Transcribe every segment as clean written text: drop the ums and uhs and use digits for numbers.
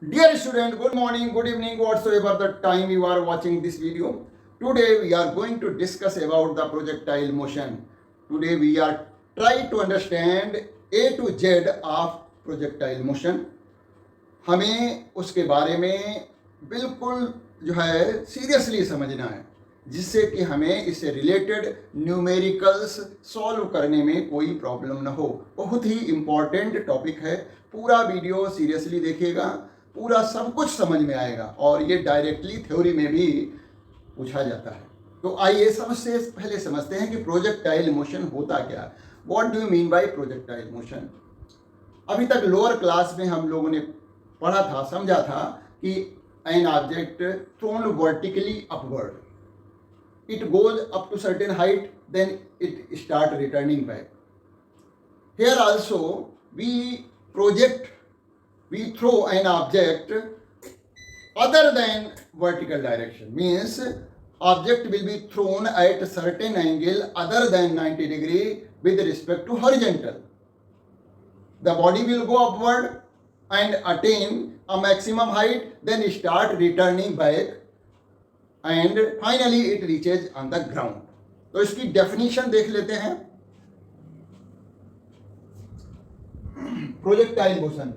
Dear student, good morning, good evening, whatsoever the time you are watching this video. Today we are going to discuss about the projectile motion. Today we are try to understand A to Z of projectile motion. हमें उसके बारे में बिल्कुल जो है seriously समझना है, जिससे कि हमें इससे रिलेटेड न्यूमेरिकल्स सॉल्व करने में कोई प्रॉब्लम ना हो। बहुत ही इम्पॉर्टेंट टॉपिक है। पूरा वीडियो सीरियसली देखिएगा, पूरा सब कुछ समझ में आएगा और ये डायरेक्टली थ्योरी में भी पूछा जाता है। तो आइए सबसे पहले समझते हैं कि प्रोजेक्टाइल मोशन होता क्या है। What do you mean by projectile motion? अभी तक लोअर क्लास में हम लोगों ने पढ़ा था, समझा था कि an object thrown vertically upward, it goes up to certain height, then it start returning back. Here also we throw an object other than vertical direction, means object will be thrown at a certain angle other than 90 degree with respect to horizontal. The body will go upward and attain a maximum height, then start returning back and finally it reaches on the ground. तो इसकी definition देख लेते हैं। Projectile motion,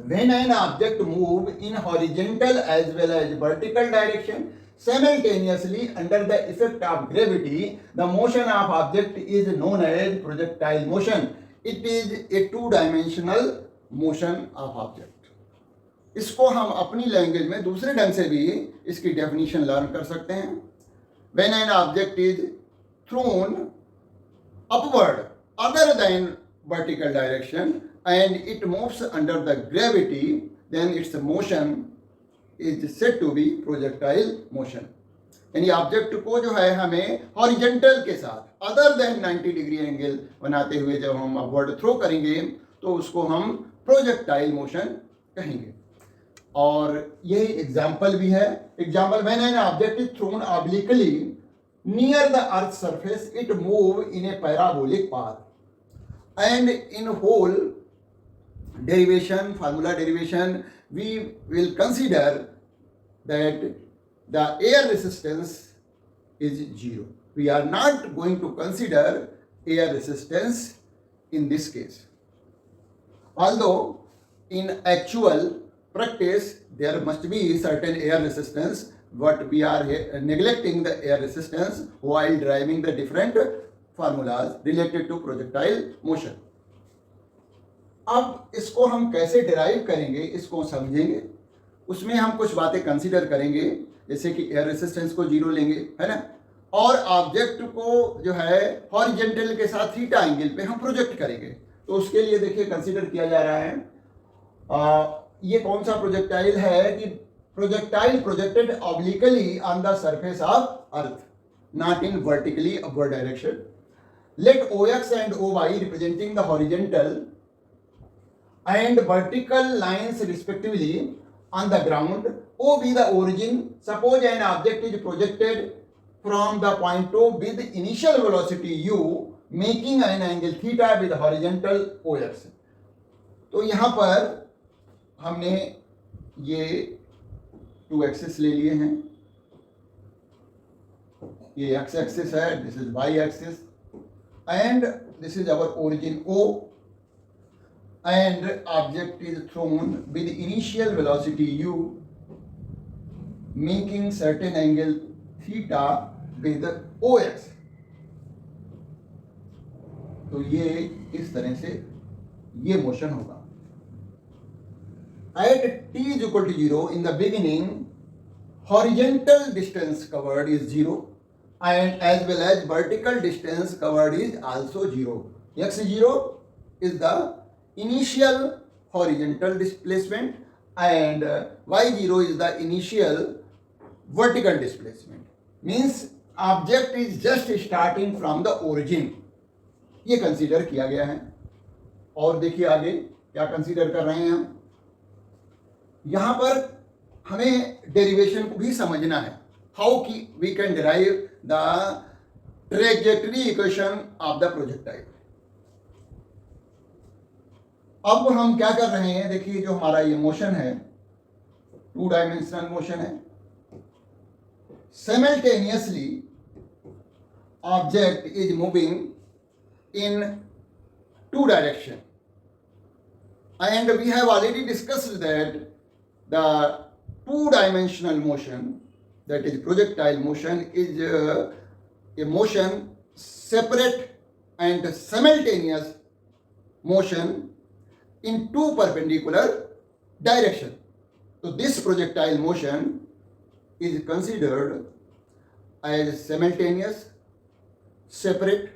when an object move in horizontal as well as vertical direction simultaneously under the effect of gravity, the motion of object is known as projectile motion. It is a two-dimensional motion of object. इसको हम अपनी language में दूसरे ढंग से भी इसकी definition learn कर सकते हैं। When an object is thrown upward other than vertical direction and it moves under the gravity, then its motion is said to be projectile motion. यानी ऑब्जेक्ट को जो है हमें हॉरिजेंटल के साथ अदर देन 90 डिग्री एंगल बनाते हुए जब हम अपवर्ड थ्रो करेंगे तो उसको हम प्रोजेक्टाइल मोशन कहेंगे। और यही एग्जाम्पल भी है। Example, when an object is thrown obliquely near the earth surface it move in a parabolic path and in whole derivation, formula derivation, we will consider that the air resistance is zero. We are not going to consider air resistance in this case. Although in actual practice there must be certain air resistance, but we are neglecting the air resistance while deriving the different formulas related to projectile motion. अब इसको हम कैसे derive करेंगे इसको समझेंगे। उसमें हम कुछ बातें कंसीडर करेंगे, जैसे कि एयर रेसिस्टेंस को जीरो लेंगे, है ना, और ऑब्जेक्ट को जो है हॉरिजेंटल के साथ थीटा एंगल पे हम प्रोजेक्ट करेंगे। तो उसके लिए देखिए कंसीडर किया जा रहा है ये कौन सा प्रोजेक्टाइल है कि projectile projected obliquely on the surface of earth, not in vertically upward direction. Let OX and OY representing the horizontal and vertical lines respectively on the ground, O be the origin. Suppose an object is projected from the point O with initial velocity u making an angle theta with horizontal OX. तो यहाँ पर हमने ये to axis ले लिए हैं। ये x axis है, this is y axis and this is our origin O, and object is thrown with initial velocity u making certain angle theta with OX. तो ये इस तरह से ये मोशन होगा। At t is equal to 0 in the beginning, horizontal distance covered is 0 and as well as vertical distance covered is also 0. x0 is the initial horizontal displacement and y0 is the initial vertical displacement. Means object is just starting from the origin. ये consider किया गया है। और देखिए आगे क्या consider कर रहे हैं हम। यहाँ पर हमें डेरिवेशन को भी समझना है, हाउ की we can derive the trajectory equation of the projectile. अब हम क्या कर रहे हैं, देखिए जो हमारा ये मोशन है टू डायमेंशनल मोशन है. Simultaneously object is moving in two direction, and we have already discussed that the two-dimensional motion, that is projectile motion, is a motion separate and simultaneous motion in two perpendicular direction. So this projectile motion is considered as simultaneous separate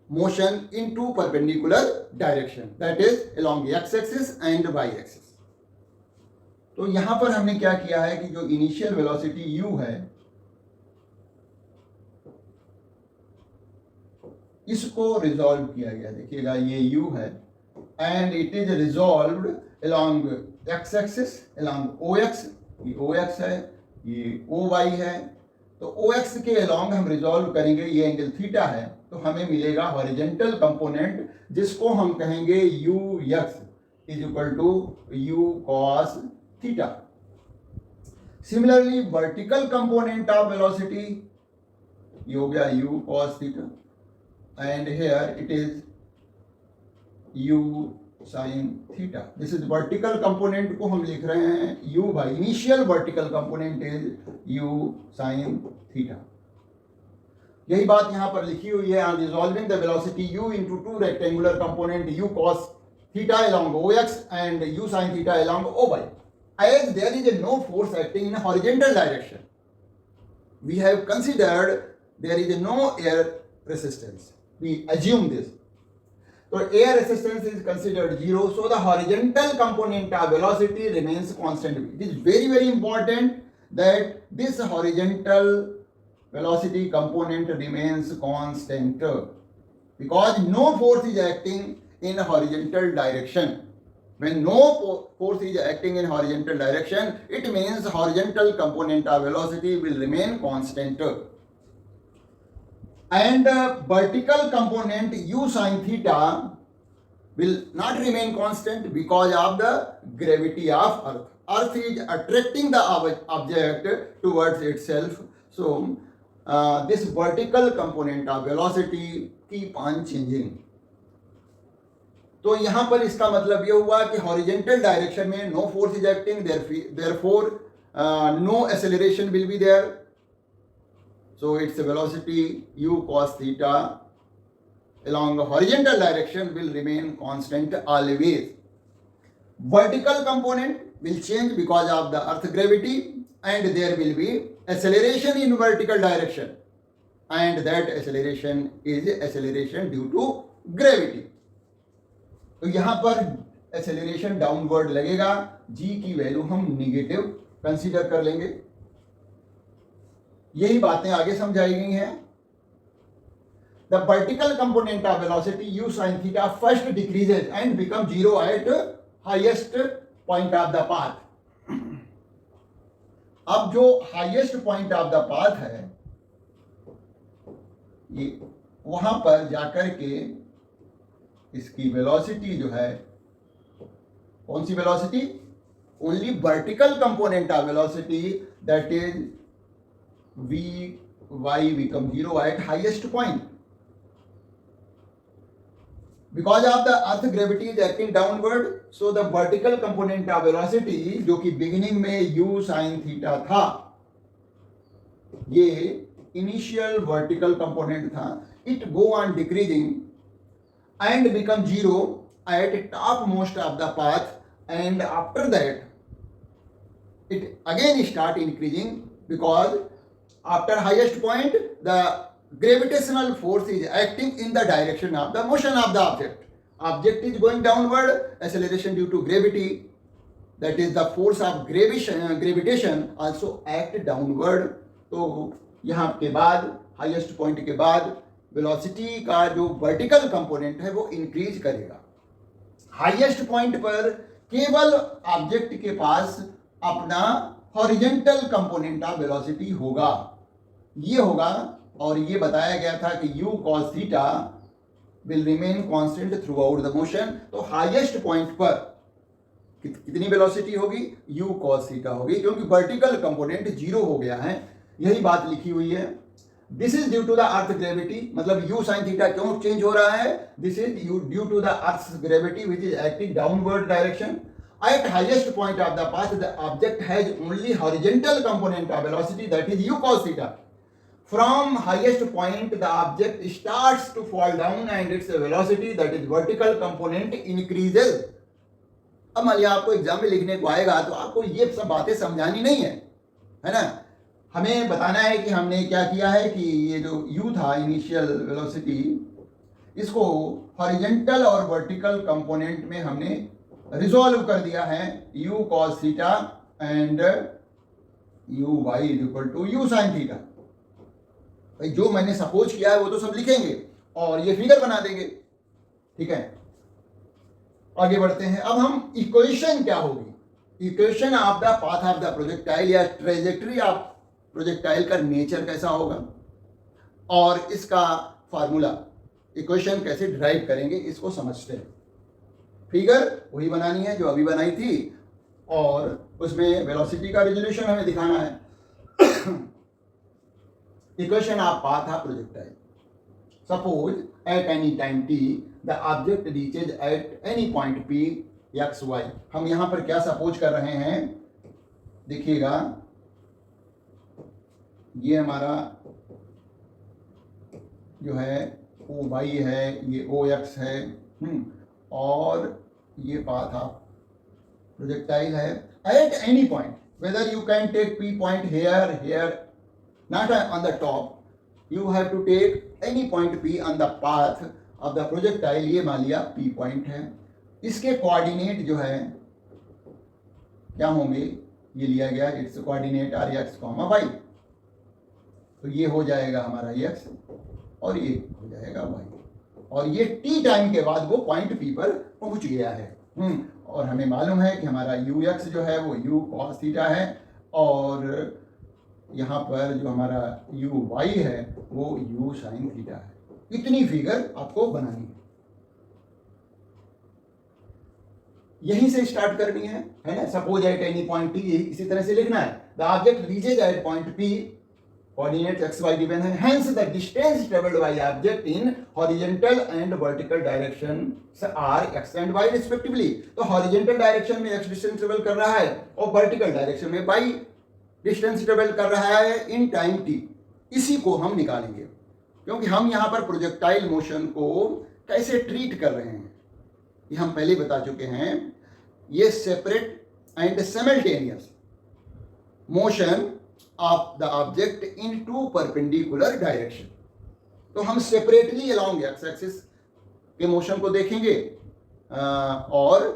motion in two perpendicular direction, that is along x-axis and y-axis. तो यहां पर हमने क्या किया है कि जो initial velocity u है इसको रिजॉल्व किया गया. देखिएगा ये u है and it is resolved along x-axis, along ox. ये OX है, ये OY है. तो OX के अलोंग हम रिजॉल्व करेंगे, ये एंगल थीटा है, तो हमें मिलेगा हॉरिजेंटल कंपोनेंट जिसको हम कहेंगे UX is equal to U cos theta. Similarly vertical component of velocity ये हो गया U cos theta and here it is U sin theta. This is vertical component को हम लिख रहे हैं u y initial vertical component is u sin theta. यही बात यहां पर लिखी हुई है. Resolving the velocity u into two rectangular component u cos theta along ox and u sin theta along oy. As there is no force acting in horizontal direction, we have considered there is no air resistance. We assume this. So air resistance is considered zero, so the horizontal component of velocity remains constant. It is very, very important that this horizontal velocity component remains constant because no force is acting in horizontal direction. When no force is acting in horizontal direction, it means horizontal component of velocity will remain constant. And vertical component u sin theta will not remain constant because of the gravity of earth. Earth is attracting the object towards itself. So this vertical component of velocity keep on changing. तो यहाँ पर इसका मतलब ये हुआ कि horizontal direction में no force is acting, therefore no acceleration will be there. So its velocity u cos theta along the horizontal direction will remain constant always. Vertical component will change because of the earth gravity and there will be acceleration in vertical direction, and that acceleration is acceleration due to gravity. तो यहाँ पर acceleration downward लगेगा, g की value हम negative consider कर लेंगे. यही बातें आगे समझाई गई हैं. The vertical component of velocity u sin theta first decreases and become zero eight highest point of the path. अब जो highest point of the path है ये वहां पर जाकर के इसकी वेलोसिटी जो है, कौन सी velocity? Only vertical component of velocity, that is Vy become zero at highest point. Because of the earth gravity is acting downward, so the vertical component of velocity जो कि beginning में u sin theta था, ये initial vertical component था, it go on decreasing and become zero at topmost of the path, and after that it again start increasing because after highest point the gravitational force is acting in the direction of the motion of the object. Object is going downward, acceleration due to gravity, that is the force of gravitation also act downward. तो यहाँ के बाद highest point के बाद velocity का जो vertical component है वो इंक्रीज करेगा. हाईएस्ट पॉइंट पर केवल ऑब्जेक्ट के पास अपना हॉरिजेंटल कंपोनेंट ऑफ वेलोसिटी होगा, ये होगा. और ये बताया गया था कि u cos theta will remain constant through out the motion. तो हाईएस्ट पॉइंट पर कितनी वेलोसिटी होगी, u cos थीटा होगी, क्योंकि वर्टिकल कंपोनेंट जीरो हो गया है, यही बात लिखी हुई है। This is due to the earth gravity, मतलब u sin थीटा क्यों चेंज हो रहा है, this is due to the earth gravity which is acting downward direction. At highest point of the path, the object has only horizontal component of velocity, that is u cos theta. From highest point, the object starts to fall down and its velocity, that is vertical component, increases. अब मान लिया आपको exam में लिखने को आएगा तो आपको ये सब बातें समझानी नहीं है ना। हमें बताना है कि हमने क्या किया है कि ये जो u था इनिशियल वेलोसिटी, इसको हॉरिजॉन्टल और वर्टिकल कंपोनेंट में हमने रिजॉल्व कर दिया है, u cos theta and uy is equal to u sin theta. भाई जो मैंने सपोज किया है वो तो सब लिखेंगे और ये फिगर बना देंगे, ठीक है। आगे बढ़ते हैं। अब हम इक्वेशन क्या होगी, equation of the path of the projectile या ट्रेजेक्टरी ऑफ प्रोजेक्टाइल का नेचर कैसा होगा और इसका फार्मूला, इक्वेशन कैसे ड्राइव करेंगे, इसको समझते हैं। फिगर वही बनानी है जो अभी बनाई थी और उसमें वेलोसिटी का रिजोल्यूशन हमें दिखाना है। Equation of path of projectile, suppose at any time t the object reaches eight any point p x y। हम यहां पर क्या सपोज कर रहे हैं, देखिएगा ये हमारा जो है o y है, ये o x है, और ये पाथ ऑफ प्रोजेक्टाइल है at any point, whether you can take p point here not on the top, you have to take any point p on the path of the projectile। ये मान लिया p point है, इसके coordinate जो है क्या होंगे, ये लिया गया its coordinate are x, y, तो ये हो जाएगा हमारा x और ये हो जाएगा y, और ये t टाइम के बाद वो पॉइंट p पर पहुंच गया है। और हमें मालूम है कि हमारा ux जो है वो u cos थीटा है और यहाँ पर जो हमारा uy है वो u sin थीटा है। इतनी फिगर आपको बनानी है, यहीं से स्टार्ट करनी है ना। Suppose at any point t, इसी तरह से लिखना है, the object reaches at point p, coordinate x y given है, hence the distance travelled by object in horizontal and vertical direction are x and y respectively. तो horizontal direction में x distance travel कर रहा है और vertical direction में y distance travel कर रहा है इन टाइम t। इसी को हम निकालेंगे, क्योंकि हम यहाँ पर प्रोजेक्टाइल मोशन को कैसे ट्रीट कर रहे हैं ये हम पहले बता चुके हैं। ये separate and simultaneous motion of the object in two perpendicular direction. तो हम सेपरेटली अलोंग एक्स एक्सिस के मोशन को देखेंगे और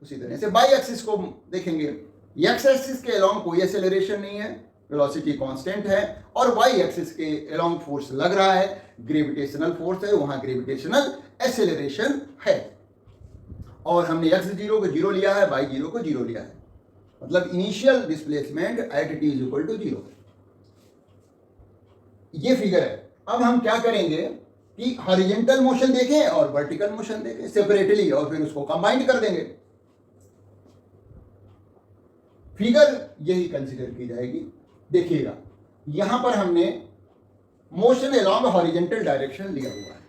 उसी तरह से बाई एक्सिस को देखेंगे। एक्स एक्सिस के अलोंग कोई एक्सेलरेशन नहीं है, वेलोसिटी कांस्टेंट है, और वाई एक्सिस के अलोंग फोर्स लग रहा है, ग्रेविटेशनल फोर्स है, वहां ग्रेविटेशनल एक्सेलरेशन है। और हमने x जीरो को जीरो लिया है, y जीरो को जीरो लिया है, मतलब initial displacement at t is equal to zero. ये फिगर है। अब हम क्या करेंगे कि हॉरिजॉन्टल मोशन देखें और वर्टिकल मोशन देखें सेपरेटली और फिर उसको कंबाइंड कर देंगे। फिगर यही कंसीडर की जाएगी। देखिएगा यहां पर हमने मोशन अलोंग हॉरिजॉन्टल डायरेक्शन लिया हुआ है,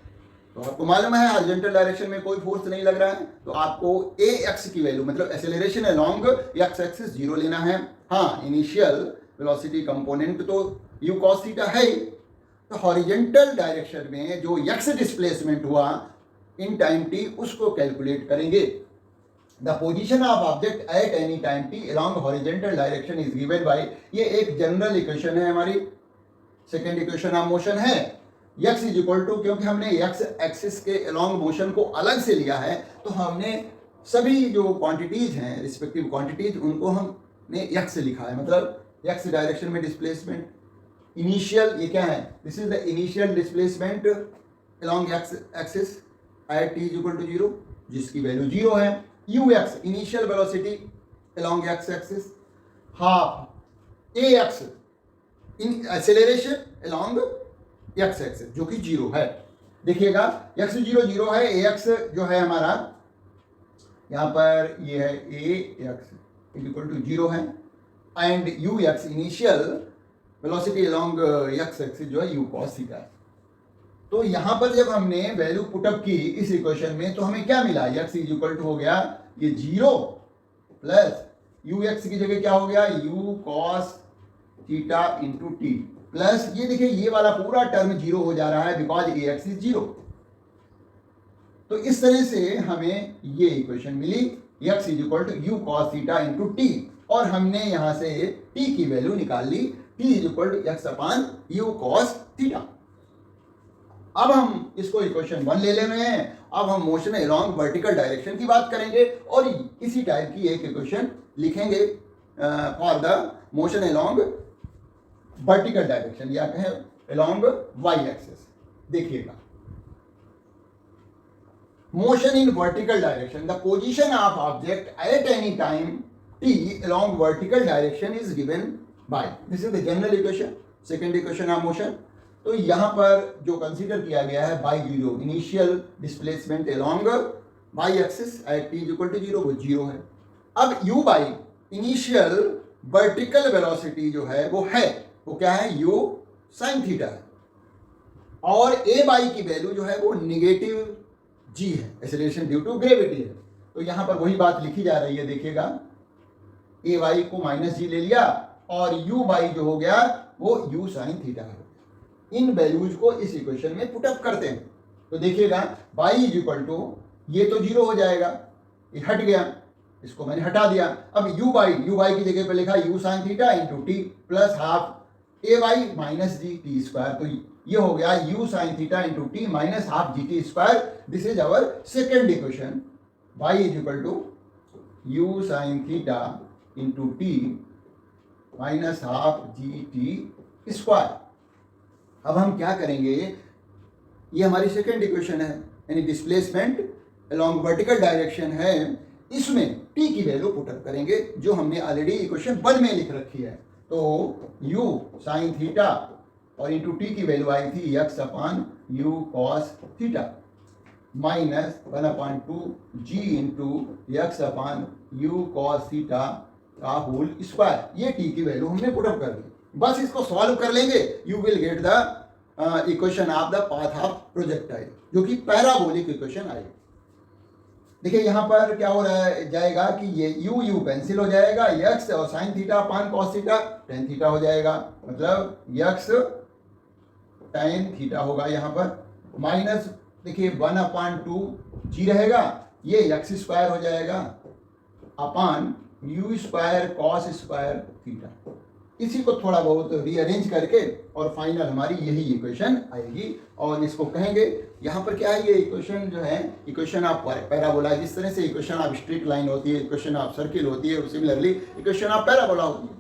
तो आपको मालूम है हॉरिजॉन्टल डायरेक्शन में कोई फोर्स नहीं लग रहा है, तो आपको ax की वैल्यू मतलब acceleration along x axis zero लेना है। हाँ, इनिशियल वेलोसिटी कंपोनेंट तो u cos थीटा है, तो हॉरिजॉन्टल डायरेक्शन में जो x डिस्प्लेसमेंट हुआ इन टाइम t उसको कैलकुलेट करेंगे। The position of object at any time t along horizontal direction is given by, ये एक जनरल इक्वेशन है, हमारी सेकेंड इक्वेशन ऑफ मोशन है। x इज इक्वल टू, क्योंकि हमने x एक्सिस के अलोंग मोशन को अलग से लिया है, तो हमने सभी जो क्वांटिटीज हैं रिस्पेक्टिव क्वांटिटीज उनको हमने x से लिखा है, मतलब x डायरेक्शन में डिस्प्लेसमेंट इनिशियल, ये क्या है, this is the initial displacement along x axis at t is equal to zero, जिसकी वैल्यू जीरो है। ux initial velocity along x axis, half ax in acceleration along x axis जो कि zero है। देखिएगा x zero zero है, ax जो है हमारा यहाँ पर ये है ए एक्स इक्वल टू 0 है and you x initial velocity along x axis जो है यू कॉस थीटा है। तो यहाँ पर जब हमने वैल्यू पुटअप की इस इक्वेशन में तो हमें क्या मिला, एक्स इज इक्वल टू हो गया ये 0 प्लस यू एक्स की जगह क्या हो गया you cos theta into t plus ये देखिए ये वाला पूरा टर्म 0 हो जा रहा है बिकॉज ए एक्स इज 0। तो इस तरह से हमें ये इक्वेशन मिली x is equal to u cos theta into t और हमने यहां से t की वैल्यू निकाल ली t is equal to x upon u cos theta. अब हम इसको इक्वेशन 1 ले ले रहे हैं। अब हम मोशन अलोंग वर्टिकल डायरेक्शन की बात करेंगे और इसी टाइप की एक इक्वेशन लिखेंगे for the motion along vertical direction या कहें अलोंग y एक्सिस। देखिएगा motion in vertical direction, the position of object at any time t along vertical direction is given by, this is the general equation, second equation of motion। तो यहाँ पर जो consider किया गया है y 0 initial displacement along y axis at t equal to 0 वो 0 है। अब u y initial vertical velocity जो है वो क्या है u साइन थीटा है और a बाई की वैल्यू जो है वो निगेटिव जी है, एक्सेलरेशन ड्यू टू ग्रेविटी है। तो यहां पर वही बात लिखी जा रही है, देखिएगा ए वाई को माइनस जी ले लिया और यू बाई जो हो गया वो यू साइन थीटा है। इन वैल्यूज को इस इक्वेशन में पुटअप करते हैं तो देखिएगा बाई इज इक्वल टू ये तो 0 हो जाएगा, ये हट गया, इसको मैंने हटा दिया। अब यू बाई की जगह पे लिखा u sine theta into t plus half a y minus g t square. तो ये हो गया u sin theta into t minus half g t square. This is our second equation y is equal to u sin theta into t minus half g t square. अब हम क्या करेंगे, ये हमारी सेकेंड इक्वेशन है यानी displacement along vertical direction है, इसमें t की वैल्यू पुटअप करेंगे जो हमने ऑलरेडी इक्वेशन 1 में लिख रखी है। तो u sin थीटा और इंटू टी की वैल्यू आई थी x upon u cos theta minus 1/2 g into x upon u cos theta का होल स्क्वायर। ये टी की वैल्यू हमने पुटअप कर दी। बस इसको सॉल्व कर लेंगे, you will get the equation of the path of projectile जो कि पैराबोलिक इक्वेशन आई। देखिए यहाँ पर क्या हो रहा है जाएगा कि ये यू कैंसिल हो जाएगा, एक्स और sine theta upon cos theta tan theta हो जाएगा, मतलब एक्स टेन थीटा होगा यहाँ पर माइनस देखिए 1/2 जी रहेगा, ये एक्स स्क्वायर हो जाएगा upon u square cos square theta. इसी को थोड़ा बहुत रीअरेंज करके और फाइनल हमारी यही इक्वेशन आएगी और इसको कहेंगे यहाँ पर क्या है, ये इक्वेशन जो है इक्वेशन ऑफ पैराबोला। जिस तरह से इक्वेशन ऑफ स्ट्रेट लाइन होती है, इक्वेशन ऑफ सर्किल होती है, सिमिलरली इक्वेशन ऑफ पैराबोला होती है।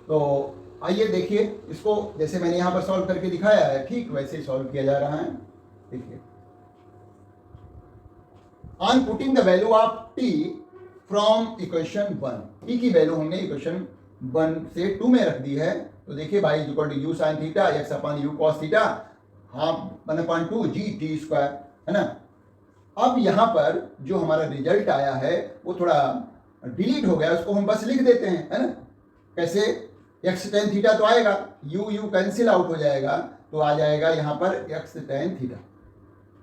तो आइए देखिए इसको, जैसे मैंने यहाँ पर सॉल्व करके दिखाया है ठीक वैसे ही सॉल्व किया जा रहा है। देखिए on putting the value of t from equation 1, t की वैल्यू हमने इक्वेशन 1 से 2 में रख दी है। तो देखिए y equal to u sine theta x upon u cos theta half 1/2 g t square है ना। अब यहाँ पर जो हमारा रिजल्ट आया है वो थोड़ा डिलीट हो गया, उसको हम बस लिख देते हैं है ना। कैसे, एक्स टेन थीटा तो आएगा, यू कैंसिल आउट हो जाएगा तो आ जाएगा यहाँ पर एक्स टेन थीटा,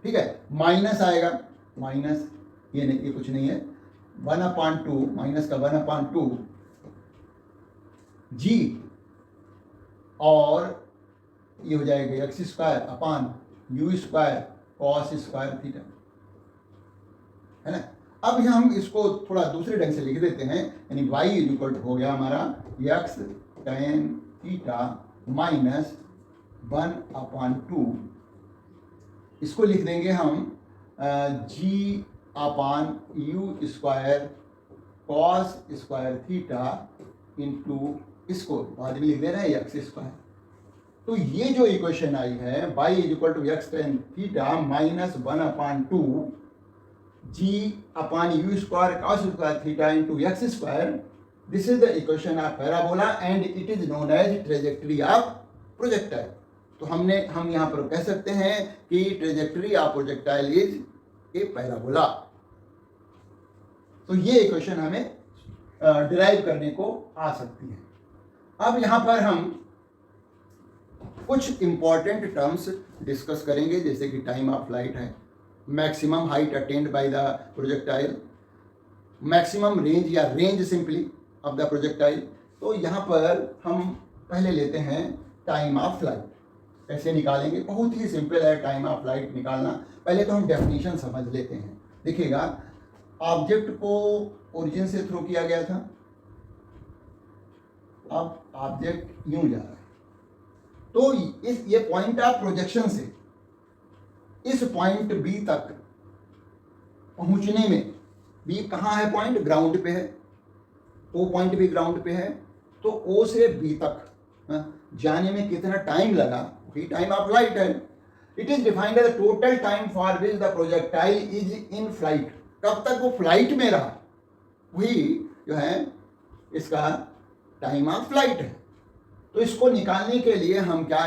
ठीक है। माइनस आएगा, माइनस ये नहीं, ये कुछ नहीं है, 1/2 माइनस का 1/2 जी और ये हो जाएगा x square upon u square cos square theta है ना। अब यहाँ हम इसको थोड़ा दूसरे ढंग से लिख देते हैं, यानी y इज इक्वल टू हो गया हमारा एक्स टेन थीटा माइनस 1/2, इसको लिख देंगे हम g upon u square cos square theta into इसको बाद में लिख दे रहे हैं एक्स स्क्वायर। तो ये जो इक्वेशन आई है y is equal to x tan theta minus 1/2 g upon u square cos square theta into x square, this is the equation of parabola and it is known as trajectory of projectile. तो हम यहाँ पर कह सकते हैं कि trajectory of projectile is a parabola. तो ये इक्वेशन हमें डिराइव करने को आ सकती है। अब यहाँ पर हम कुछ इंपॉर्टेंट टर्म्स डिस्कस करेंगे, जैसे कि टाइम ऑफ फ्लाइट है, maximum height attained by the projectile, maximum range या range simply of the projectile. तो यहाँ पर हम पहले लेते हैं टाइम ऑफ फ्लाइट। कैसे निकालेंगे? बहुत ही सिंपल है टाइम ऑफ फ्लाइट निकालना। पहले तो हम डेफिनेशन समझ लेते हैं। देखिएगा, ऑब्जेक्ट को ओरिजिन से थ्रो किया गया था, अब ऑब्जेक्ट यूं जा रहा है, तो ये पॉइंट ऑफ प्रोजेक्शन से इस पॉइंट बी तक पहुंचने में, बी कहाँ है पॉइंट? ग्राउंड पे है, ओ पॉइंट भी ग्राउंड पे है, तो ओ से बी तक जाने में कितना टाइम लगा, वही टाइम ऑफ फ्लाइट है। It is defined as the total time for which the projectile is in flight. कब तक वो फ्लाइट में रहा, वही जो है इसका टाइम ऑफ फ्लाइट है। तो इसको निकालने के लिए हम क्या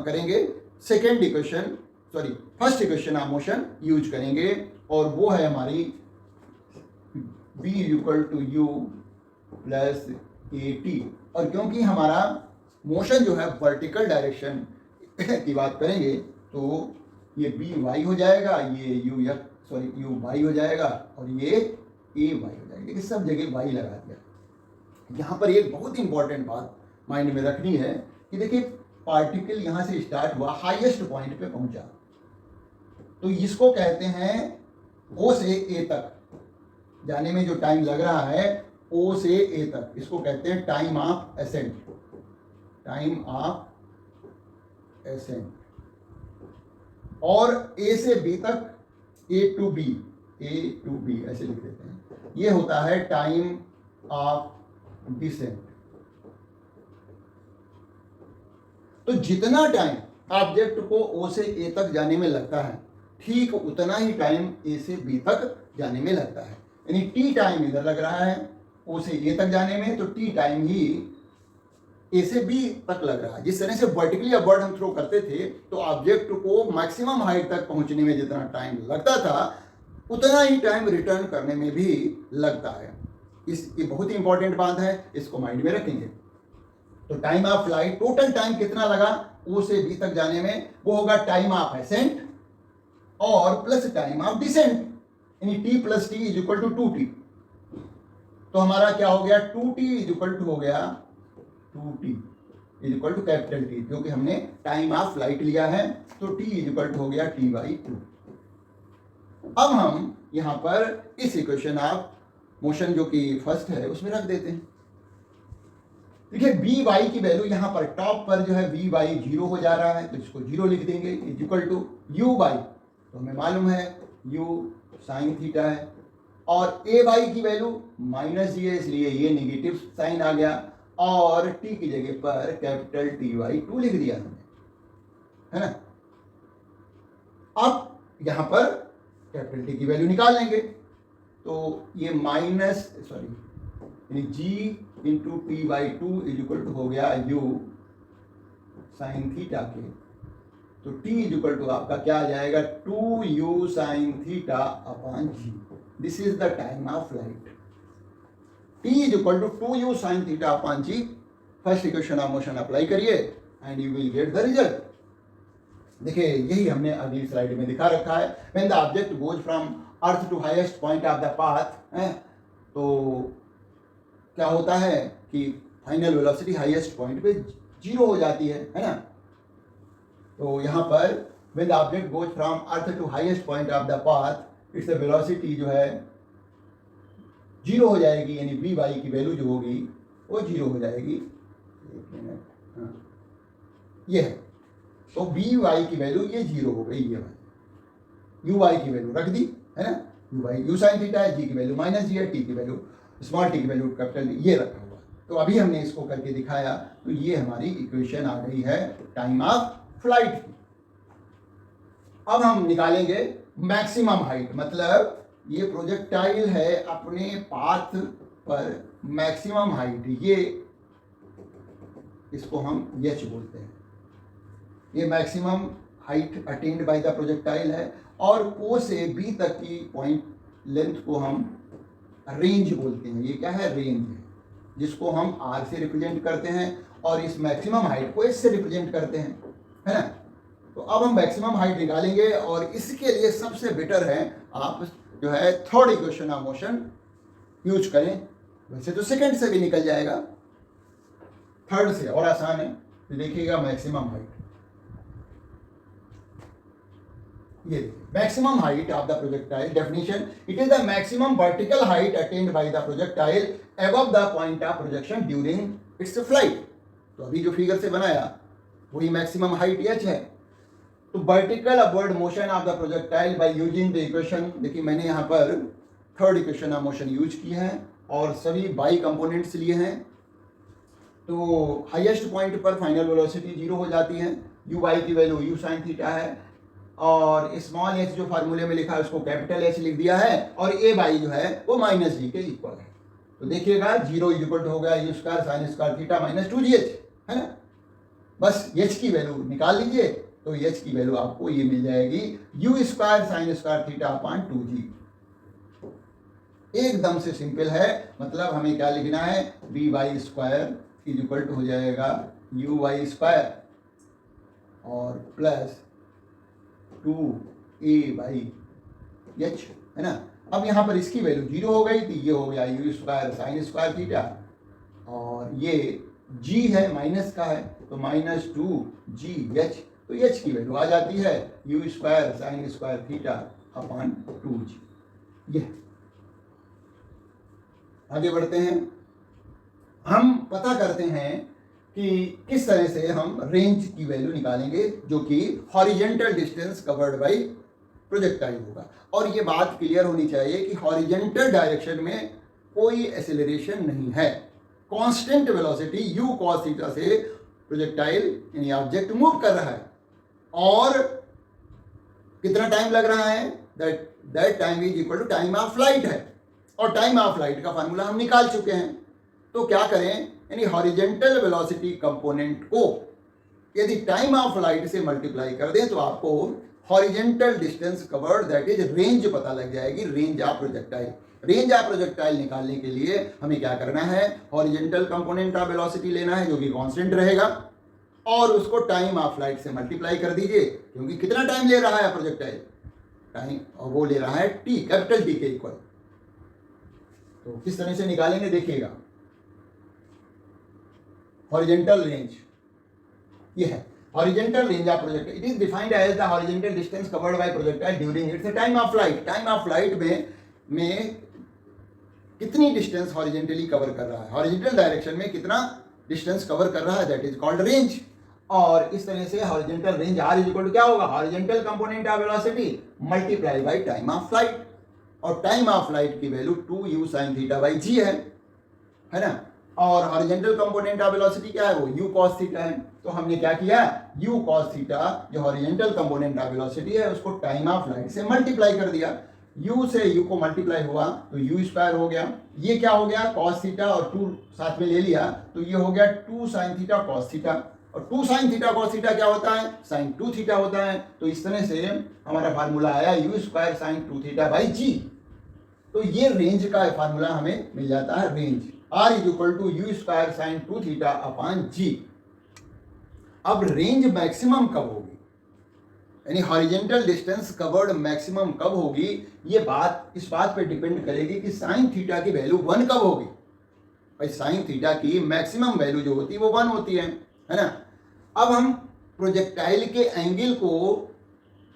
करेंगे? Second equation, sorry first equation of motion use करेंगे, और वो है हमारी v equal to u plus a t. और क्योंकि हमारा मोशन जो है वर्टिकल डायरेक्शन की बात करेंगे, तो ये बी वाई हो जाएगा, ये यू वाई हो जाएगा, और ये ए वाई हो जाएगा। लेकिन सब जगह वाई लगा दिया। यहाँ पर एक बहुत इंपॉर्टेंट बात माइंड में रखनी है कि देखिए, पार्टिकल यहाँ से स्टार्ट हुआ, हाईएस्ट पॉइंट पे पहुंचा, तो इसको कहते हैं ओ से ए तक जाने में जो टाइम लग रहा है, ओ से ए तक, इसको कहते हैं time of accent. Time of ascent. और ए से बी तक, ए टू बी ऐसे लिख देते हैं, ये होता है टाइम ऑफ डिसेंट। तो जितना टाइम ऑब्जेक्ट को ओ से ए तक जाने में लगता है, ठीक उतना ही टाइम ए से बी तक जाने में लगता है। यानी टी टाइम इधर लग रहा है ओ से ए तक जाने में, तो टी टाइम ही ए से बी तक लग रहा है। जिस तरह से वर्टिकली अपवर्ड हम थ्रो करते थे, तो ऑब्जेक्ट को मैक्सिमम हाइट तक पहुंचने में जितना टाइम लगता था, उतना ही टाइम रिटर्न करने में भी लगता है। ये बहुत ही इंपॉर्टेंट बात है, इसको माइंड में रखेंगे। तो time of flight, total time कितना लगा ओ से बी तक जाने में, वो होगा टाइम ऑफ एसेंट और प्लस टाइम ऑफ डिसेंट, यानी t plus t is equal to 2t। तो हमारा क्या हो गया? 2t इज इक्वल टू हो गया 2t is equal to capital t, क्योंकि हमने टाइम ऑफ फ्लाइट लिया है, तो t इज इक्वल टू हो गया t/2। अब हम यहां पर इस इक्वेशन ऑफ मोशन जो कि फर्स्ट है उसमें रख देते हैं। देखिए, बी वाई की वैल्यू यहाँ पर टॉप पर जो है वी वाई 0 हो जा रहा है, तो इसको 0 लिख देंगे, is equal to u y, तो हमें मालूम है यू साइन थीटा है, और ए वाई की वैल्यू माइनस जी है, इसलिए ये नेगेटिव साइन आ गया, और टी की जगह पर कैपिटल Ty/2 लिख दिया हमने, है ना। अब यहाँ पर कैपिटल टी की वैल्यू निकाल लेंगे, तो ये यानी g into T/2 is equal to हो गया यू साइन थीटा के, तो T इज इक्वल टू आपका क्या आ जाएगा? 2u sine theta upon g. This is the time of flight. T is equal to 2u sine theta upon g. First equation of motion apply करिए and you will get the result. देखिए, यही हमने अगली slide में दिखा रखा है। When the object goes from earth to highest point of the path, तो क्या होता है कि फाइनल वेलोसिटी हाईएस्ट पॉइंट पे 0 हो जाती है ना। तो यहाँ पर when the object goes from earth to highest point of the path, its velocity जो है 0 हो जाएगी, यानी बी वाई की वैल्यू जो होगी वो 0 हो जाएगी। एक मिनट, ये है, तो बी वाई की वैल्यू ये 0 हो गई, ये यू वाई की वैल्यू रख दी है ना, you why you sine theta है, जी की वैल्यू माइनस जी है, टी की वैल्यू स्मॉल टी की वैल्यू कैपिटल ये रखा हुआ। तो अभी हमने इसको करके दिखाया, तो ये हमारी इक्वेशन आ गई है टाइम ऑफ फ्लाइट की। अब हम निकालेंगे मैक्सिमम हाइट, मतलब ये प्रोजेक्टाइल है अपने पाथ पर मैक्सिमम हाइट, ये इसको हम एच बोलते हैं। ये maximum height attained by the projectile है, और ओ से बी तक की पॉइंट लेंथ को हम रेंज बोलते हैं। ये क्या है? रेंज है, जिसको हम आर से रिप्रेजेंट करते हैं और इस मैक्सिमम हाइट को एस से रिप्रेजेंट करते हैं, है ना। तो अब हम मैक्सिमम हाइट निकालेंगे और इसके लिए सबसे बेटर है आप जो है third equation of motion use करें। वैसे तो सेकंड से भी निकल जाएगा, थर्ड से और आसान है। तो देखिएगा मैक्सिमम हाइट, ये maximum height of the projectile definition, it is the maximum vertical height attained by the projectile above the point of projection during its flight. तो अभी जो फिगर से बनाया वही मैक्सिमम हाइट एच है। तो vertical upward motion of the projectile by using the equation, देखिए मैंने यहाँ पर third equation of motion use की है और सभी बाई कंपोनेंट्स लिए हैं। तो हाईएस्ट पॉइंट पर फाइनल वेलोसिटी 0 हो जाती है, यू वाई की वैल्यू यू साइन थीटा है और स्मॉल एच जो फार्मूले में लिखा है उसको कैपिटल एच लिख दिया है और ए बाई जो है वो माइनस जी के इक्वल है। तो देखिएगा 0 इक्वल हो गया you square sine square theta minus 2gh, है ना। बस एच की वैल्यू निकाल लीजिए तो एच की वैल्यू आपको ये मिल जाएगी you square sine square theta upon 2g। एकदम से सिंपल है, मतलब हमें क्या लिखना है, b y square is equal to हो जाएगा यू वाई स्क्वायर और प्लस 2a बाई एच, है ना। अब यहाँ पर इसकी वैल्यू 0 हो गई थी, ये हो गया you square sine square theta और ये g है माइनस का है तो माइनस 2gh, तो h की वैल्यू आ जाती है you square sine square theta upon 2g। ये आगे बढ़ते हैं, हम पता करते हैं कि किस तरह से हम रेंज की वैल्यू निकालेंगे जो कि horizontal distance covered by projectile होगा। और ये बात क्लियर होनी चाहिए कि हॉरिजेंटल डायरेक्शन में कोई एक्सेलरेशन नहीं है, constant velocity u cos theta से प्रोजेक्टाइल यानी ऑब्जेक्ट मूव कर रहा है और कितना टाइम लग रहा है, that time is equal to time of flight है और टाइम ऑफ फ्लाइट का फार्मूला हम निकाल चुके हैं। तो क्या करें, यानी हॉरिजेंटल वेलोसिटी कंपोनेंट को यदि टाइम ऑफ फ्लाइट से मल्टीप्लाई कर दें तो आपको horizontal distance covered that is range पता लग जाएगी, range of projectile. Range of projectile निकालने के लिए हमें क्या करना है, हॉरिजेंटल कंपोनेंट ऑफ वेलोसिटी लेना है जो कि कांस्टेंट रहेगा और उसको टाइम ऑफ फ्लाइट से मल्टीप्लाई कर दीजिए, क्योंकि कितना टाइम ले रहा है प्रोजेक्टाइल, टाइम, और वो ले रहा है टी, कैपिटल टी के इक्वल। तो किस तरह से निकालेंगे देखिएगा, हॉरिजेंटल रेंज ये है, horizontal range of projectile it is defined as the horizontal distance covered by projectile during its time of flight. Time of flight में कितनी डिस्टेंस हॉरिजेंटली कवर कर रहा है, हॉरिजेंटल डायरेक्शन में कितना डिस्टेंस कवर कर रहा है, दैट इज कॉल्ड रेंज। और इस तरह से horizontal range r is equal to क्या होगा, horizontal component of velocity multiply by time of flight, और टाइम ऑफ फ्लाइट की value 2u sin theta by g है ना। और हॉरिजेंटल कंपोनेंट ऑफ वेलोसिटी क्या है, वो u cos थीटा है। तो हमने क्या किया, u cos थीटा जो हॉरिजेंटल कंपोनेंट ऑफ वेलोसिटी है उसको टाइम ऑफ फ्लाइट से मल्टीप्लाई कर दिया, u से u को मल्टीप्लाई हुआ तो u स्क्वायर हो गया, ये क्या हो गया cos थीटा और 2 साथ में ले लिया तो ये हो गया 2 sin थीटा cos थीटा, और 2 sin थीटा cos थीटा क्या होता है, sin 2 थीटा होता है। तो इस तरह से हमारा फार्मूला आया u square sin 2 theta by g। तो ये रेंज का फार्मूला हमें मिल जाता है, range r is equal to u square sine 2 theta upon g। अब रेंज मैक्सिमम कब होगी, यानी हॉरिजेंटल डिस्टेंस कवर्ड मैक्सिमम कब होगी, ये बात इस बात पे डिपेंड करेगी कि साइन थीटा की वैल्यू 1 कब होगी। भाई साइन थीटा की मैक्सिमम वैल्यू जो होती है वो 1 होती है ना। अब हम प्रोजेक्टाइल के एंगल को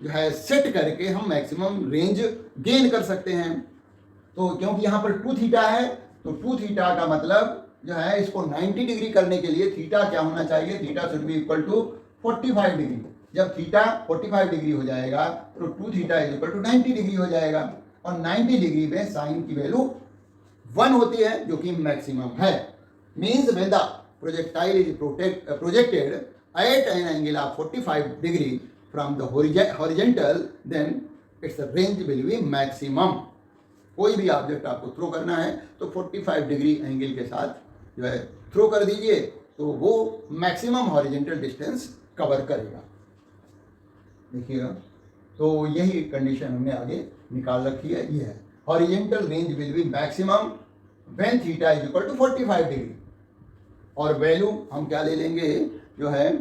जो है सेट करके हम मैक्सिमम रेंज गेन कर सकते हैं। तो क्योंकि यहाँ पर 2 थीटा है तो 2 थीटा का मतलब जो है इसको 90 डिग्री करने के लिए थीटा क्या होना चाहिए, theta should be equal to 45 degree. जब थीटा 45 डिग्री हो जाएगा तो 2 theta is equal to 90 degree हो जाएगा, और 90 डिग्री में साइन की वैल्यू 1 होती है जो कि मैक्सिमम है। Means when the projectile is projected at an angle of 45 degree from the horizontal, then its range will be maximum. कोई भी ऑब्जेक्ट आपको थ्रो करना है तो 45 डिग्री एंगल के साथ जो है थ्रो कर दीजिए तो वो मैक्सिमम हॉरिजेंटल डिस्टेंस कवर करेगा। देखिएगा, तो यही कंडीशन हमने आगे निकाल रखी है, ये है। Horizontal range will be maximum when theta is equal to 45 degree. और वैल्यू हम क्या ले लेंगे, जो है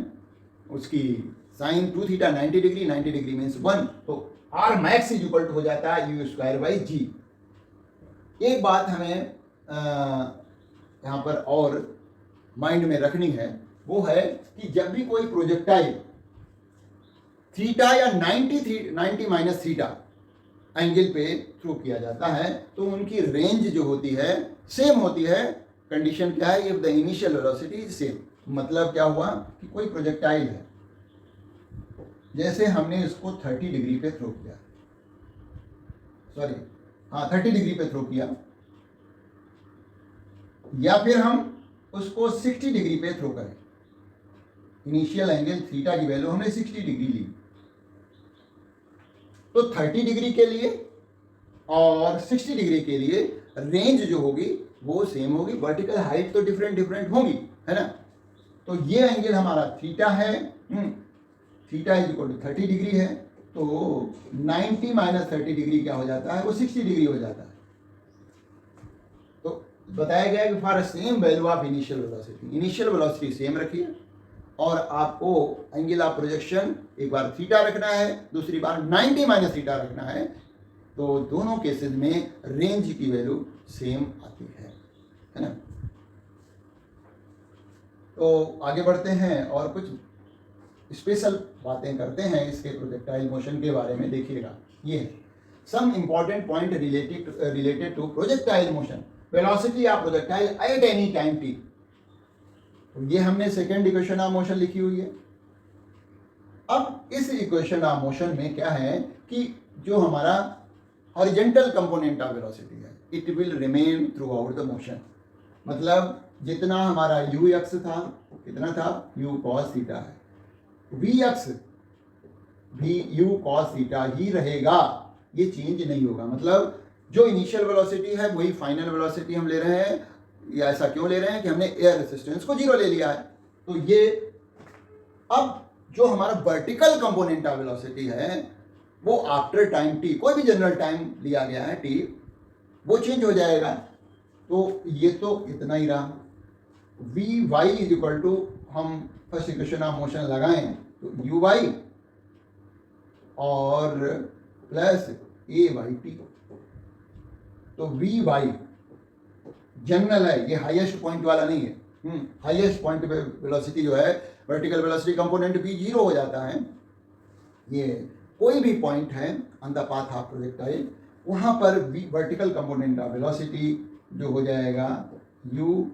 उसकी sine 2 theta 90 degree, 90 degree means 1, तो r max is equal to हो जाता है यू स्क्वायर बाई जी। एक बात हमें यहाँ पर और माइंड में रखनी है, वो है कि जब भी कोई प्रोजेक्टाइल थीटा या 90 माइनस थीटा एंगल पे थ्रो किया जाता है तो उनकी रेंज जो होती है सेम होती है। कंडीशन क्या है, if the initial velocity is same. मतलब क्या हुआ कि कोई प्रोजेक्टाइल है, जैसे हमने इसको 30 डिग्री पे थ्रो किया, 30 डिग्री पे थ्रो किया, या फिर हम उसको 60 डिग्री पे थ्रो करें। इनिशियल एंगल थीटा की वैल्यू हमने 60 डिग्री ली, तो 30 डिग्री के लिए और 60 डिग्री के लिए रेंज जो होगी वो सेम होगी, वर्टिकल हाइट तो डिफरेंट होगी, है ना। तो ये एंगल हमारा थीटा है, theta is equal to 30 degree है, तो 90 माइनस 30 डिग्री क्या हो जाता है, वो 60 डिग्री हो जाता है। तो बताया गया कि for same value of initial velocity same रखिए, और आपको एंगल ऑफ प्रोजेक्शन एक बार थीटा रखना है, दूसरी बार 90 माइनस थीटा रखना है, तो दोनों केसेस में रेंज की वैल्यू सेम आती है ना। तो आगे बढ़ते हैं और कुछ स्पेशल बातें करते हैं इसके प्रोजेक्टाइल मोशन के बारे में। देखिएगा, ये some important point related to projectile motion, velocity of projectile at any time t. तो ये हमने सेकेंड इक्वेशन ऑफ मोशन लिखी हुई है। अब इस इक्वेशन ऑफ मोशन में क्या है कि जो हमारा हॉरिजेंटल कंपोनेंट ऑफ वेलोसिटी है, it will remain through out the motion. मतलब जितना हमारा यू एक्स था, कितना था, यू कॉस थीटा है, वी एक्स भी यू कॉस थीटा ही रहेगा, ये चेंज नहीं होगा। मतलब जो इनिशियल वेलोसिटी है वही फाइनल वेलोसिटी हम ले रहे हैं। या ऐसा क्यों ले रहे हैं कि हमने एयर रेसिस्टेंस को 0 ले लिया है। तो ये अब जो हमारा वर्टिकल कंपोनेंट ऑफ वेलोसिटी है वो आफ्टर टाइम टी, कोई भी जनरल टाइम लिया गया है टी, वो चेंज हो जाएगा। तो ये तो इतना ही रहा, v y is equal to, हम फर्स्ट इक्वेशन ऑफ मोशन लगाएं तो यू वाई और प्लस ए वाई टी। तो वी वाई जनरल है, ये हाईएस्ट पॉइंट वाला नहीं है। हाईएस्ट पॉइंट पे वेलोसिटी जो है, वर्टिकल वेलोसिटी कंपोनेंट भी 0 हो जाता है। ये कोई भी पॉइंट है on the path of projectile, वहाँ पर वर्टिकल कंपोनेंट ऑफ वेलोसिटी जो हो जाएगा u,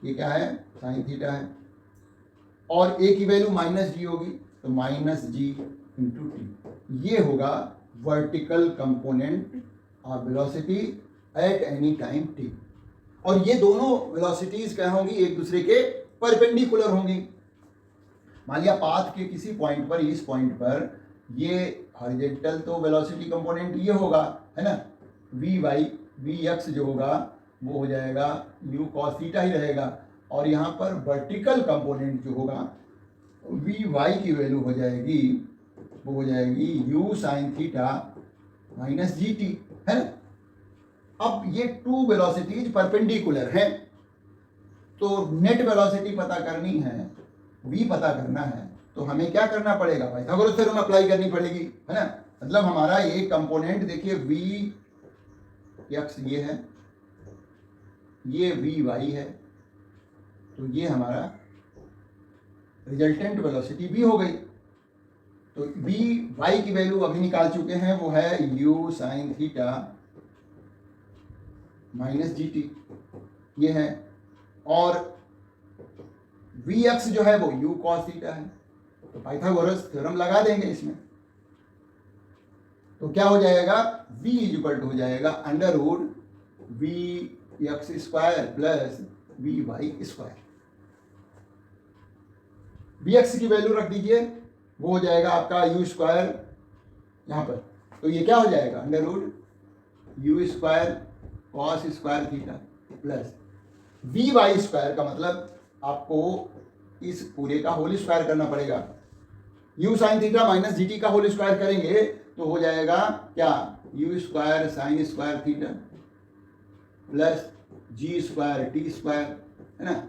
ये क्या है, साइन थीटा है, और a की वैल्यू माइनस जी होगी, तो माइनस जी इंटू टी। ये होगा vertical component of velocity at any time t। और ये दोनों वेलोसिटीज क्या होंगी, एक दूसरे के परपेंडिकुलर होंगी। मान लिया पाथ के किसी पॉइंट पर, इस पॉइंट पर ये हॉरिजॉन्टल तो वेलोसिटी कंपोनेंट ये होगा, है ना, वी वाई, वी एक्स जो होगा वो हो जाएगा यू कॉस थीटा ही रहेगा, और यहाँ पर वर्टिकल कंपोनेंट जो होगा वी वाई की वैल्यू हो जाएगी, वो हो जाएगी you sine theta minus g t, है ना। अब ये टू वेलोसिटीज परपेंडिकुलर हैं, तो नेट वेलोसिटी पता करनी है, वी पता करना है, तो हमें क्या करना पड़ेगा, पाइथागोरस थ्योरम अप्लाई करनी पड़ेगी, है ना। मतलब हमारा ये कंपोनेंट देखिए वी एक्स ये है, ये वी वाई है, तो ये हमारा रिजल्टेंट वेलोसिटी भी हो गई। तो वी वाई की वैल्यू अभी निकाल चुके हैं, वो है u sine theta minus g T, ये है, और वी एक्स जो है वो यू कॉस थीटा है। तो पाइथागोरस थ्योरम लगा देंगे इसमें, तो क्या हो जाएगा, v इज इक्वल टू हो जाएगा under root v x square plus v y square. V x की वैल्यू रख दीजिए, वो हो जाएगा आपका यू स्क्वायर यहाँ पर, तो ये क्या हो जाएगा under root u square cos square theta plus v y square का मतलब आपको इस पूरे का होल स्क्वायर करना पड़ेगा। U sine theta minus g t का होल स्क्वायर करेंगे तो हो जाएगा क्या, u square sine square theta plus g square t square, है ना,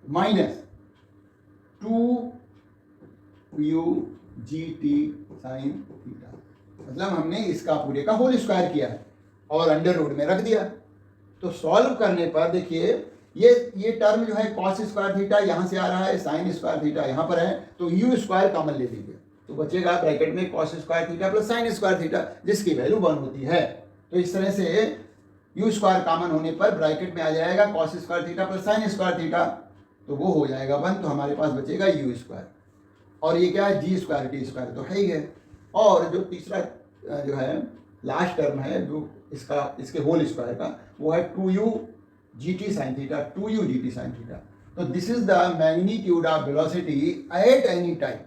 minus 2u g t sine theta. मतलब हमने इसका पूरे का होल स्क्वायर किया है और अंडर रूट में रख दिया। तो सॉल्व करने पर देखिए ये टर्म जो है कॉस स्क्वायर थीटा यहाँ से आ रहा है, साइन स्क्वायर थीटा यहाँ पर है, तो यू स्क्वायर कॉमन ले लीजिए तो बचेगा ब्रैकेट में cos square theta plus sign square theta, जिसकी वैल्यू 1 होती है। तो इस तरह से यू स्क्वायर कॉमन होने पर ब्रैकेट में आ जाएगा cos square theta plus sign square theta, तो वो हो जाएगा 1, तो हमारे पास बचेगा यू स्क्वायर। और ये क्या है, जी स्क्वायर टी स्क्वायर तो है ही है। और जो तीसरा जो है लास्ट टर्म है जो इसके होल स्क्वायर का, वो है 2u gt sin theta, 2u gt sin theta। तो this is the magnitude of velocity at any time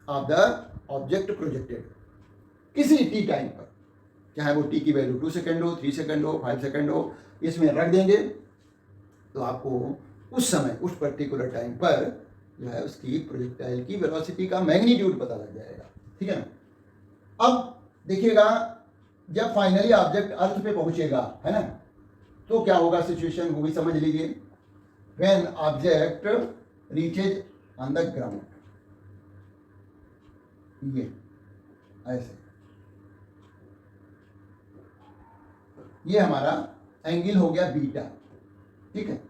of the object projected, किसी टी टाइम पर, चाहे वो टी की वैल्यू 2 सेकेंड हो, 3 सेकेंड हो, 5 सेकेंड हो, इसमें रख देंगे तो आपको उस समय उस पर्टिकुलर टाइम पर जो है उसकी प्रोजेक्टाइल की वेलोसिटी का मैग्नीट्यूड पता लग जाएगा। ठीक है ना। अब देखिएगा जब फाइनली ऑब्जेक्ट अर्थ पे पहुंचेगा, है ना, तो क्या होगा, सिचुएशन वो भी समझ लीजिए। When object reaches on the ground, ये ऐसे, ये हमारा एंगल हो गया बीटा। ठीक है,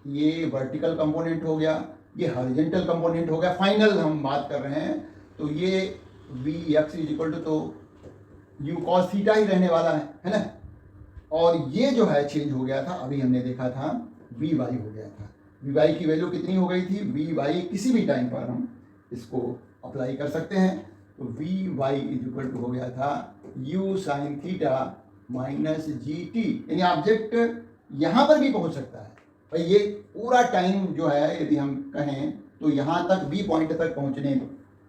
ये वर्टिकल कंपोनेंट हो गया, ये हॉरिजॉन्टल कंपोनेंट हो गया। फाइनल हम बात कर रहे हैं तो ये v x is equal to, तो यू कॉस थीटा ही रहने वाला है ना। और ये जो है चेंज हो गया था, अभी हमने देखा था वी वाई हो गया था। वी वाई की वैल्यू कितनी हो गई थी, वी वाई किसी भी टाइम पर हम इसको अप्लाई कर सकते हैं। तो v y is equal to हो गया था u sine theta minus g t, यानी ऑब्जेक्ट यहाँ पर भी पहुँच सकता है। भाई ये पूरा टाइम जो है यदि हम कहें तो यहाँ तक बी पॉइंट तक पहुँचने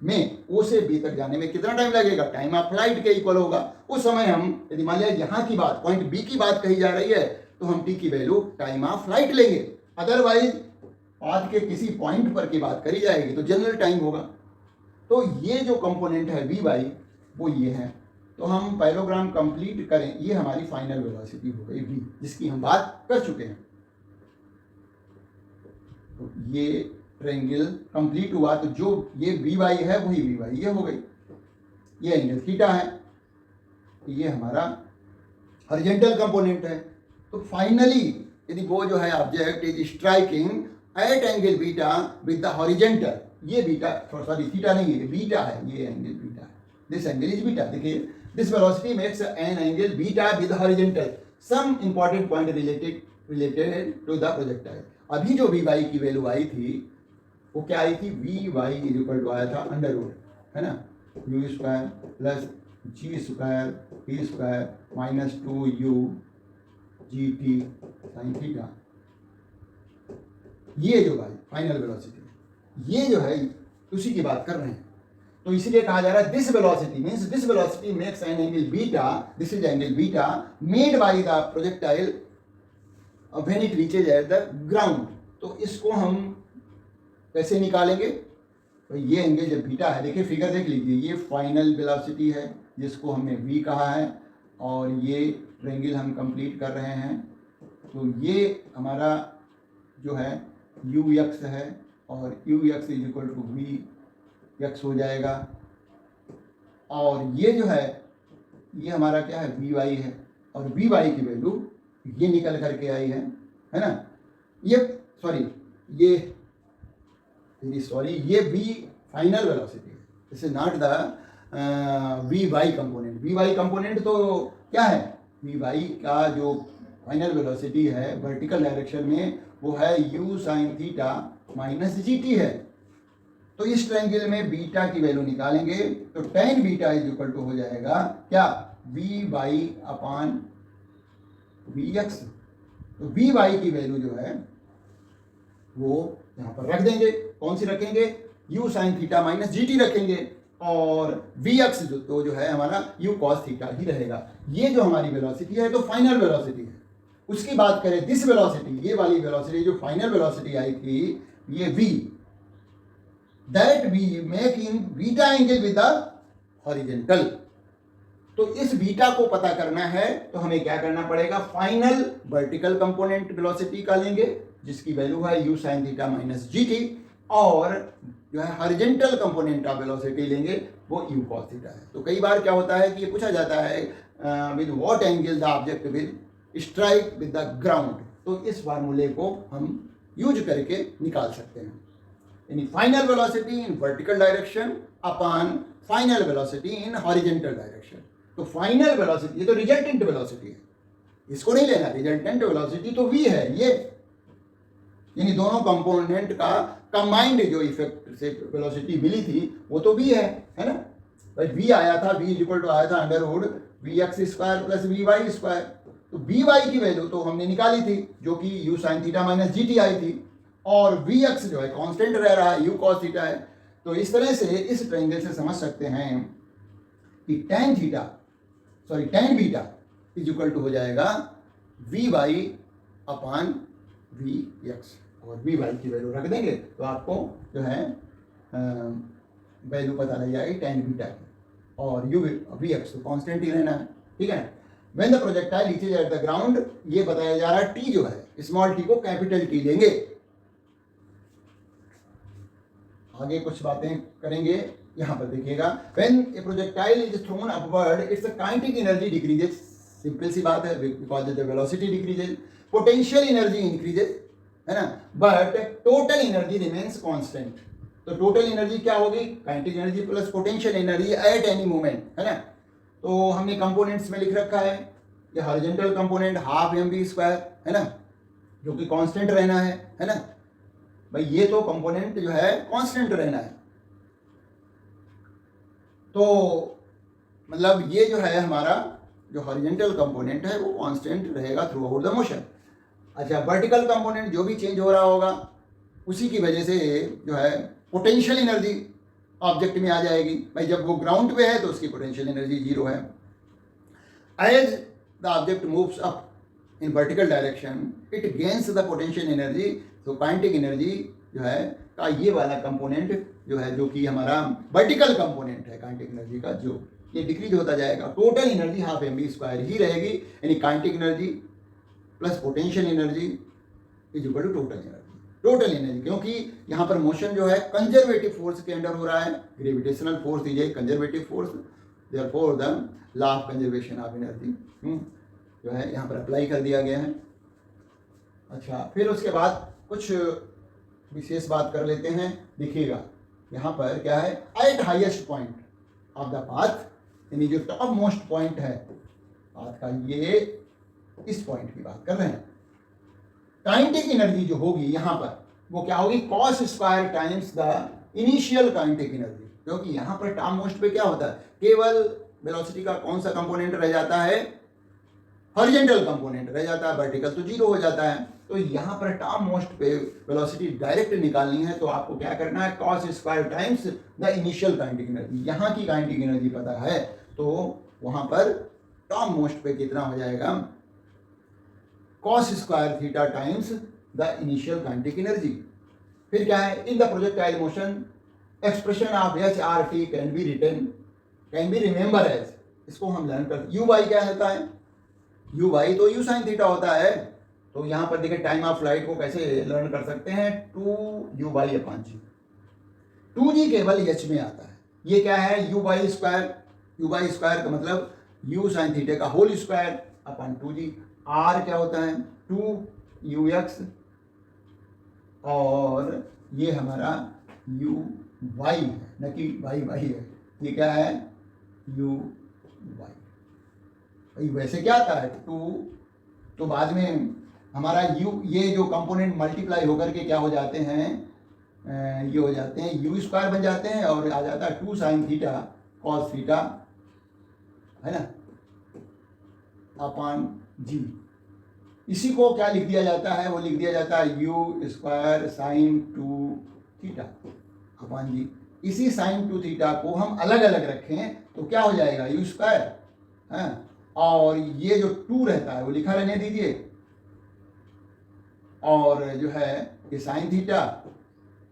में, ओ से बी तक जाने में कितना टाइम लगेगा, टाइम ऑफ फ्लाइट के इक्वल होगा। उस समय हम यदि मान लिया यहाँ की बात, पॉइंट बी की बात कही जा रही है, तो हम टी की वैल्यू टाइम ऑफ फ्लाइट लेंगे। अदरवाइज पाथ के किसी पॉइंट पर की बात करी जाएगी तो जनरल टाइम होगा। तो ये जो कंपोनेंट है वी वाई वो ये है। तो हम पैरोग्राम कंप्लीट करें, ये हमारी फाइनल वेलोसिटी हो गई वी, जिसकी हम बात कर चुके हैं। तो ये ट्रायंगल कंप्लीट हुआ, तो जो ये वी वाई है वही वी वाई ये हो गई, ये एंगल थीटा है, ये हमारा हॉरिजॉन्टल कंपोनेंट है। तो फाइनली यदि वो जो है object is striking at angle beta with the horizontal, ये बीटा, सॉरी थीटा नहीं है, बीटा है, ये एंगल बीटा है, दिस एंगल इज बीटा। देखिए this velocity makes an angle beta with horizontal, some important point related to the projectile. अभी जो v y की वैल्यू आई थी वो क्या आई थी, v y is equal to आया था अंडर रूट, है ना, u square plus g square t square minus 2u g t sine theta. ये जो भाई फाइनल वेलोसिटी, ये जो है उसी की बात कर रहे हैं। तो इसीलिए कहा जा रहा है this velocity means this velocity makes an angle beta, this is angle beta made by the projectile when it reaches at the ground. तो इसको हम कैसे निकालेंगे, तो ये एंगल जब बीटा है, देखिए फिगर देख लीजिए, ये फाइनल वेलोसिटी है जिसको हमने v कहा है, और ये ट्रायंगल हम कंप्लीट कर रहे हैं। तो ये हमारा जो है यू एक्स है, और u x is equal to v x हो जाएगा। और ये जो है ये हमारा क्या है, वी वाई है, और वी वाई की वैल्यू ये निकल करके आई है ना, ये सॉरी ये वी फाइनल वेलोसिटी है, this is not the v y component. V y component तो क्या है, वी वाई का जो फाइनल वेलोसिटी है वर्टिकल डायरेक्शन में वो है u sine theta minus g t है। तो इस ट्रायंगल में बीटा की वैल्यू निकालेंगे तो tan beta is equal to हो जाएगा क्या, v y upon v x. तो वी वाई की वैल्यू जो है वो यहाँ पर रख देंगे, कौन सी रखेंगे, you sine theta minus g T रखेंगे, और वी एक्स तो जो है हमारा यू कॉस थीटा ही रहेगा। ये जो हमारी वेलोसिटी है तो फाइनल वेलोसिटी है। उसकी बात करें दिस वेलोसिटी, ये वाली वेलोसिटी जो फाइनल वेलोसिटी आई थी, ये v, that v make in beta angle with the horizontal. तो इस बीटा को पता करना है तो हमें क्या करना पड़ेगा, फाइनल वर्टिकल कंपोनेंट वेलोसिटी का लेंगे जिसकी वैल्यू है u sin theta minus gt, और जो है हॉरिजेंटल कंपोनेंट ऑफ वेलोसिटी लेंगे वो u cos थीटा है। तो कई बार क्या होता है कि ये पूछा जाता है with what angle the object will strike with the ground, तो इस फार्मूले को हम यूज करके निकाल सकते हैं, यानी final velocity in vertical direction upon final velocity in horizontal direction. तो फाइनल वेलोसिटी, ये तो रिजल्टेंट वेलोसिटी है, इसको नहीं लेना, रिजल्टेंट वेलोसिटी तो v है ये, यानी दोनों कंपोनेंट का कंबाइंड जो इफेक्ट से वेलोसिटी मिली थी वो तो v है ना। भाई v आया था, v इक्वल टू आया था under root vx square plus vy square, तो vy की वैल्यू तो हमने निकाली थी जो कि u sin theta minus gt आई थी, और vx जो है कांस्टेंट रह रहा है, u cos थीटा है। तो इस तरह से इस ट्रायंगल से समझ सकते हैं कि tan beta is equal to हो जाएगा vy अपॉन vx, और vy की वैल्यू रख देंगे तो आपको जो है वैल्यू पता लग जाएगी tan बीटा की, और vx तो कांस्टेंट ही रहना है, ठीक है। When the projectile reaches at the ground, ये बताया जा रहा है t जो है स्मॉल t को कैपिटल T लेंगे। आगे कुछ बातें करेंगे, यहाँ पर देखिएगा, when a projectile is thrown upward its kinetic energy decreases, simple सी बात है, because the velocity decreases, potential energy increases, है ना, but total energy remains constant. तो टोटल एनर्जी क्या होगी, kinetic energy plus potential energy at any moment, है ना। तो हमने कंपोनेंट्स में लिख रखा है, ये horizontal component half mv square है ना, जो कि कांस्टेंट रहना है ना भाई, ये तो कंपोनेंट जो है कांस्टेंट रहना है, तो मतलब ये जो है हमारा जो हॉरिजॉन्टल कंपोनेंट है वो कांस्टेंट रहेगा थ्रू आउट द मोशन। अच्छा, वर्टिकल कंपोनेंट जो भी चेंज हो रहा होगा उसी की वजह से जो है पोटेंशियल एनर्जी ऑब्जेक्ट में आ जाएगी भाई, जब वो ग्राउंड पे है तो उसकी पोटेंशियल एनर्जी 0 है। As the object moves up in vertical direction it gains the potential energy, तो काइनेटिक एनर्जी जो है का ये वाला कंपोनेंट जो है, जो कि हमारा वर्टिकल कंपोनेंट है काइनेटिक एनर्जी का, जो ये डिक्रीज होता जाएगा। Total energy half mv square ही रहेगी, यानी kinetic energy plus potential energy is equal to total energy, क्योंकि यहाँ पर मोशन जो है कंजर्वेटिव फोर्स के अंडर हो रहा है, gravitational force is a conservative force, therefore the law of conservation of energy जो है यहाँ पर अप्लाई कर दिया गया है। अच्छा, फिर उसके बाद कुछ विशेष बात कर लेते हैं, देखिएगा यहाँ पर क्या है, eight highest point of the path, यानी जो टॉप मोस्ट पॉइंट है पाथ का, ये इस पॉइंट की बात कर रहे हैं। काइनेटिक एनर्जी जो होगी यहाँ पर वो क्या होगी, cos square times the initial kinetic energy, क्योंकि यहाँ पर टॉप मोस्ट पे क्या होता है, केवल वेलोसिटी का कौन सा कंपोनेंट रह जाता है, हॉरिजॉन्टल कंपोनेंट रह जाता है, वर्टिकल तो 0 हो जाता है। तो यहाँ पर टॉप मोस्ट पे वेलोसिटी डायरेक्ट निकालनी है तो आपको क्या करना है, cos square times the initial kinetic energy, यहाँ की काइनेटिक एनर्जी पता है तो वहाँ पर टॉप मोस्ट पे कितना हो जाएगा, cos square theta times the initial kinetic energy. फिर क्या है, in the projectile motion expression of HRT can be remember as, इसको हम लर्न कर, uy क्या होता है, uy तो u sin थीटा होता है, तो यहाँ पर देखिए टाइम ऑफ फ्लाइट को कैसे लर्न कर सकते हैं, 2u/g, 2g केवल h में आता है, ये क्या है uy स्क्वायर का मतलब u sin थीटा का whole square upon 2g, r क्या होता है 2ux, और ये हमारा uy है, न कि y है, ये क्या है uy। भाई वैसे क्या आता है 2, तो बाद में हमारा ये जो कंपोनेंट मल्टीप्लाई होकर के क्या हो जाते हैं, ये हो जाते हैं u स्क्वायर बन जाते हैं, और आ जाता है 2 sin थीटा cos थीटा, है ना, अपॉन g। इसी को क्या लिख दिया जाता है, वो लिख दिया जाता है u square sin 2 theta upon g। इसी sin 2 थीटा को हम अलग अलग रखें तो क्या हो जाएगा u स्क्वायर, है, और ये जो 2 रहता है वो लिखा रहने दीजिए, और जो है ये sin थीटा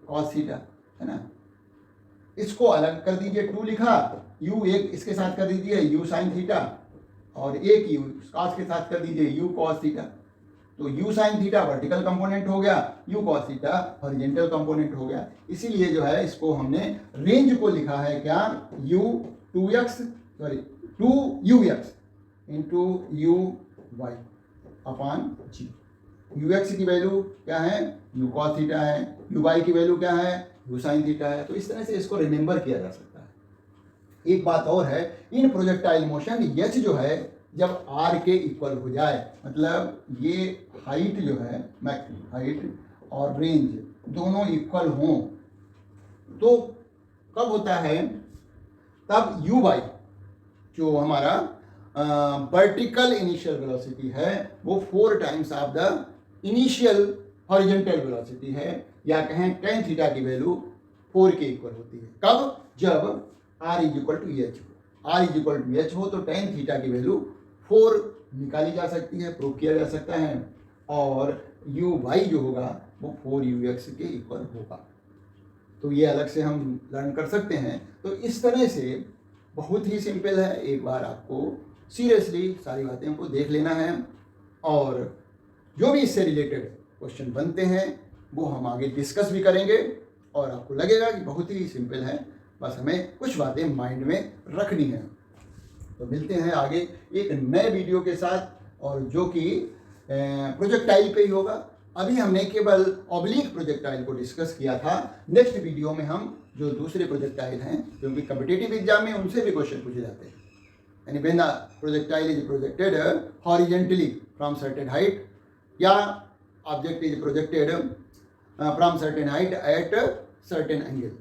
cos थीटा, है ना, इसको अलग कर दीजिए, 2 लिखा, u एक इसके साथ कर दीजिए u साइन थीटा, और एक u cos के साथ कर दीजिए u cos थीटा। तो u sine theta vertical component हो गया, u cos theta horizontal component हो गया। इसीलिए जो है इसको हमने रेंज को लिखा है क्या, u 2ux into u y upon g. ux की वैल्यू क्या है, u cos थीटा है, uy की वैल्यू क्या है, u sin थीटा है। तो इस तरह से इसको रिमेंबर किया जा सकता है। एक बात और है, इन प्रोजेक्टाइल मोशन h जो है जब r के इक्वल हो जाए, मतलब ये हाइट जो है हाइट और रेंज दोनों इक्वल हों, तो कब होता है, तब uy जो हमारा वर्टिकल इनिशियल वेलोसिटी है वो 4 times of the initial horizontal velocity है, या कहें tan थीटा की वैल्यू 4 के इक्वल होती है। कब, जब r is equal to h हो। r is equal to h हो तो tan थीटा की वैल्यू 4 निकाली जा सकती है, प्रूव किया जा सकता है, और uy जो होगा वो 4ux के इक्वल होगा। तो ये अलग से हम लर्न कर सकते हैं। तो इस तरह से बहुत ही सिंपल है, एक बार आपको सीरियसली सारी बातें को देख लेना है, और जो भी इससे रिलेटेड क्वेश्चन बनते हैं वो हम आगे डिस्कस भी करेंगे, और आपको लगेगा कि बहुत ही सिंपल है, बस हमें कुछ बातें माइंड में रखनी है। तो मिलते हैं आगे एक नए वीडियो के साथ, और जो कि प्रोजेक्टाइल पे ही होगा। अभी हमने केवल ऑब्लिक प्रोजेक्टाइल को डिस्कस किया था। नेक्स्ट वीडियो में हम जो दूसरे प्रोजेक्टाइल हैं, क्योंकि कॉम्पिटिटिव एग्जाम में उनसे भी क्वेश्चन पूछे जाते हैं, यानी when the projectile is projected horizontally from certain height, या object is projected from certain height at certain angle.